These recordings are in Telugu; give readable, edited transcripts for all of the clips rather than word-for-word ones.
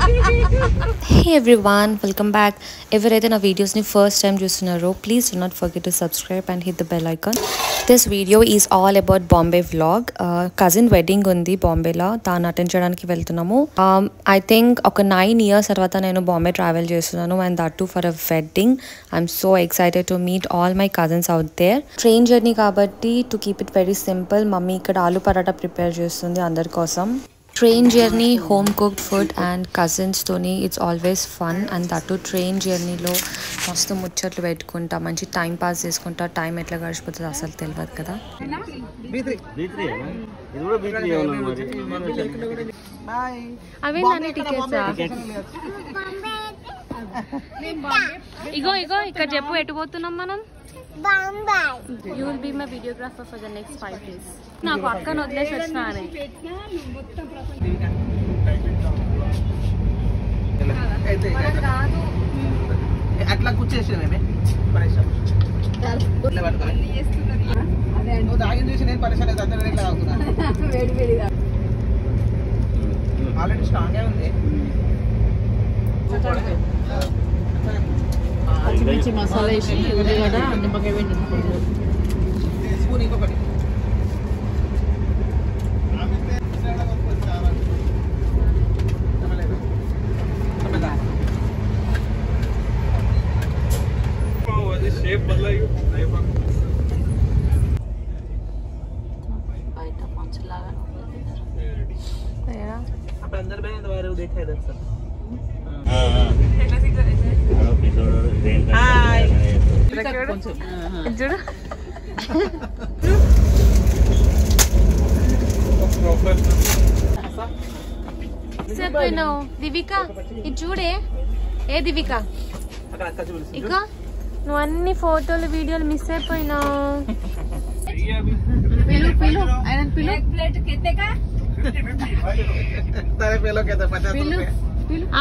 Hey everyone, welcome back. ఎవరైతే నా వీడియోస్ని ఫస్ట్ టైం చూస్తున్నారో please do not forget to subscribe and hit the bell icon. This video is all about Bombay vlog. Cousin wedding ఉంది బాంబేలో, దాన్ని అటెండ్ చేయడానికి వెళ్తున్నాము. I think ఒక 9 years తర్వాత నేను బాంబే ట్రావెల్ చేస్తున్నాను, and that too for a wedding. I'm so excited to meet all my cousins out there. Train journey కాబట్టి to keep it very simple, mummy ఇక్కడ ఆలు పరాటా ప్రిపేర్ చేస్తుంది అందరి కోసం. Train journey, home cooked food and cousins toni, it's always fun. And that too train journey lo mastu muchatlu pettukunta, manchi time pass cheskunta, time etla gadishipothundo asalu telvadu kada. B3 idu kuda B3 mari bye ave nani tickets igo ikkada cheppu etu pothunam manam Bombay. You will be my videographer for the next 5 days. నాకు అక్కను వదిలేసి వచ్చినానే. అట్లా కూర్చేసానే తాగిన చూసి నేను పరిశ్రమ ఆల్రెడీ స్ట్రాంగ్ ఉంది. పచ్చిమిర్చి మసాలా వేసి ఉల్లిగడ్డ నిమ్మకాయ వేసుకుంటాం. స్పూన్ ఇంకొకటి బయట మంచులాగా అప్పుడు అందరు పోయిన వారు దేఖాయి సార్. చూడు దివిక ఇది చూడే. ఏ దివిక ఇక నువ్వు అన్ని ఫోటోలు వీడియోలు మిస్ అయిపోయినావు.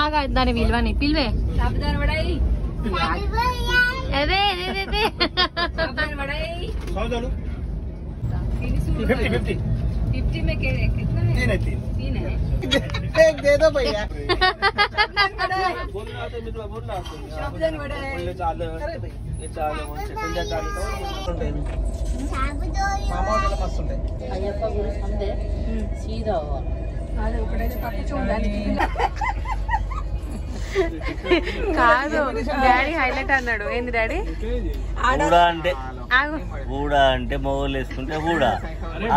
ఆగా దాని విలువని పిలువే. అదే दे दो भैया మస్తు ఉంటాయి. అయ్యప్ప గుడి సందే సీదా కాదు డాడీ హైలైట్ అన్నాడు. ఏంది డాడీ? హూడా అంటే మగవాళ్ళు వేసుకుంటే హూడా,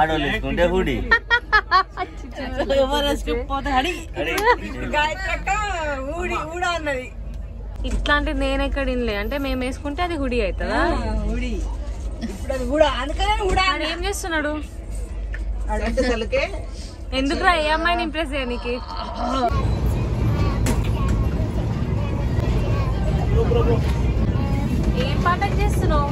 ఆడవాళ్ళు వేసుకుంటే హుడి. ఇట్లాంటిది నేను ఎక్కడ వినలే. అంటే మేము వేసుకుంటే అది హుడి అవుతుందా? ఏం చేస్తున్నాడు? ఎందుకురా ఏ అమ్మాయిని ఇంప్రెస్ చేయడానికి? ఏం పాఠం చేస్తున్నావు?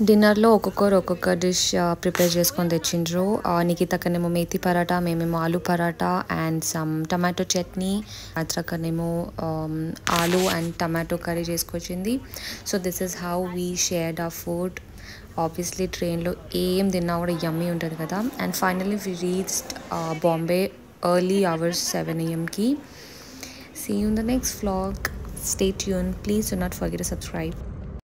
డిన్నర్లో ఒక్కొక్క డిష్ ప్రిపేర్ చేసుకొని తెచ్చిండ్రు. నిఖితకనేమో మేతి పరాటా, మేమేమో aloo paratha and some tomato chutney. అత్రకనేమో ఆలు అండ్ టమాటో కర్రీ చేసుకొచ్చింది. So this is how we shared our food. Obviously ట్రైన్లో ఏం తిన్నా కూడా యమ్మీ ఉంటుంది కదా. And finally we reached Bombay early hours 7 AM ki. See you in the next vlog. Stay tuned. Please do not forget to subscribe.